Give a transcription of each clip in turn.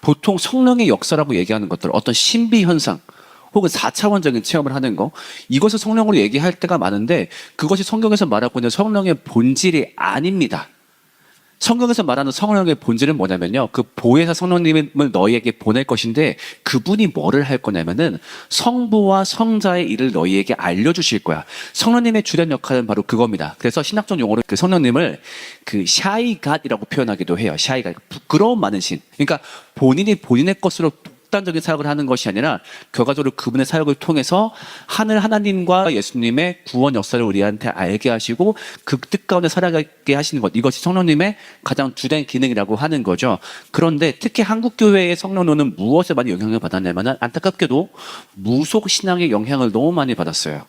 보통 성령의 역사라고 얘기하는 것들, 어떤 신비 현상 혹은 4차원적인 체험을 하는 거, 이것을 성령으로 얘기할 때가 많은데 그것이 성경에서 말하고 있는 성령의 본질이 아닙니다. 성경에서 말하는 성령의 본질은 뭐냐면요, 그 보혜사 성령님을 너희에게 보낼 것인데 그분이 뭐를 할 거냐면은 성부와 성자의 일을 너희에게 알려주실 거야. 성령님의 주된 역할은 바로 그겁니다. 그래서 신학적 용어로 그 성령님을 그 샤이갓이라고 표현하기도 해요. 샤이갓, 부끄러움 많은 신. 그러니까 본인이 본인의 것으로 독단적인 사역을 하는 것이 아니라 결과적으로 그분의 사역을 통해서 하늘 하나님과 예수님의 구원 역사를 우리한테 알게 하시고 그 뜻 가운데 살아가게 하시는 것, 이것이 성령님의 가장 주된 기능이라고 하는 거죠. 그런데 특히 한국교회의 성령론은 무엇에 많이 영향을 받았냐면 안타깝게도 무속신앙의 영향을 너무 많이 받았어요.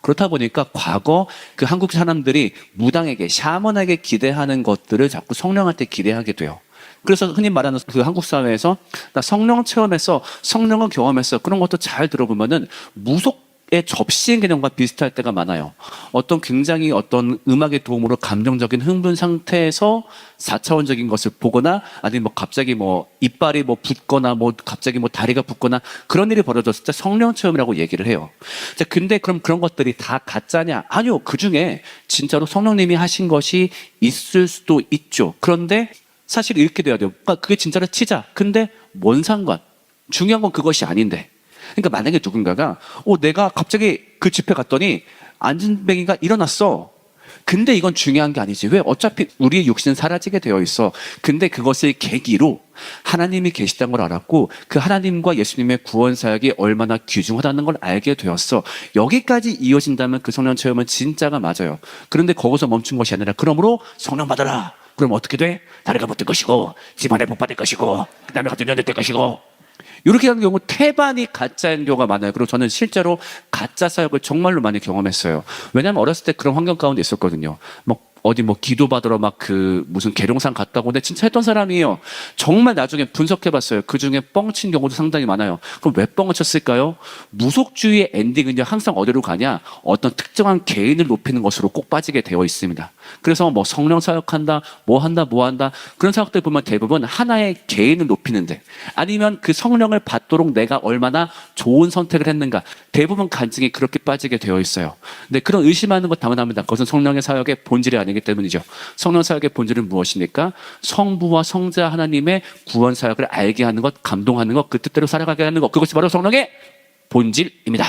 그렇다 보니까 과거 그 한국 사람들이 무당에게, 샤먼에게 기대하는 것들을 자꾸 성령한테 기대하게 돼요. 그래서 흔히 말하는 그 한국 사회에서 나 성령 체험했어, 성령을 경험했어, 그런 것도 잘 들어보면은 무속의 접신 개념과 비슷할 때가 많아요. 어떤 굉장히 어떤 음악의 도움으로 감정적인 흥분 상태에서 4차원적인 것을 보거나 아니면 뭐 갑자기 뭐 이빨이 뭐 붓거나 뭐 갑자기 뭐 다리가 붓거나 그런 일이 벌어졌을 때 성령 체험이라고 얘기를 해요. 자, 근데 그럼 그런 것들이 다 가짜냐? 아니요. 그 중에 진짜로 성령님이 하신 것이 있을 수도 있죠. 그런데 사실 이렇게 돼야 돼요. 그러니까 그게 진짜로 치자. 근데 뭔 상관? 중요한 건 그것이 아닌데. 그러니까 만약에 누군가가 내가 갑자기 그 집회 갔더니 안진뱅이가 일어났어. 근데 이건 중요한 게 아니지. 왜? 어차피 우리의 육신은 사라지게 되어 있어. 근데 그것을 계기로 하나님이 계시다는 걸 알았고 그 하나님과 예수님의 구원 사역이 얼마나 귀중하다는 걸 알게 되었어. 여기까지 이어진다면 그 성령 체험은 진짜가 맞아요. 그런데 거기서 멈춘 것이 아니라 그러므로 성령 받아라. 그럼 어떻게 돼? 다리가 붙을 것이고 집안에 복 받을 것이고 그 다음에 같은 년될 것이고 이렇게 하는 경우 태반이 가짜인 경우가 많아요. 그리고 저는 실제로 가짜 사역을 정말로 많이 경험했어요. 왜냐하면 어렸을 때 그런 환경 가운데 있었거든요. 어디 기도 받으러 그 무슨 계룡산 갔다고 근데 진짜 했던 사람이에요. 정말 나중에 분석해봤어요. 그 중에 뻥친 경우도 상당히 많아요. 그럼 왜 뻥을 쳤을까요? 무속주의의 엔딩은요 항상 어디로 가냐? 어떤 특정한 개인을 높이는 것으로 꼭 빠지게 되어 있습니다. 그래서 성령 사역한다, 뭐 한다 그런 사역들 보면 대부분 하나의 개인을 높이는데 아니면 그 성령을 받도록 내가 얼마나 좋은 선택을 했는가, 대부분 간증이 그렇게 빠지게 되어 있어요. 근데 그런 의심하는 것 당연합니다. 그것은 성령의 사역의 본질이 아니기 때문이죠. 성령 사역의 본질은 무엇입니까? 성부와 성자 하나님의 구원 사역을 알게 하는 것, 감동하는 것, 그 뜻대로 살아가게 하는 것, 그것이 바로 성령의 본질입니다.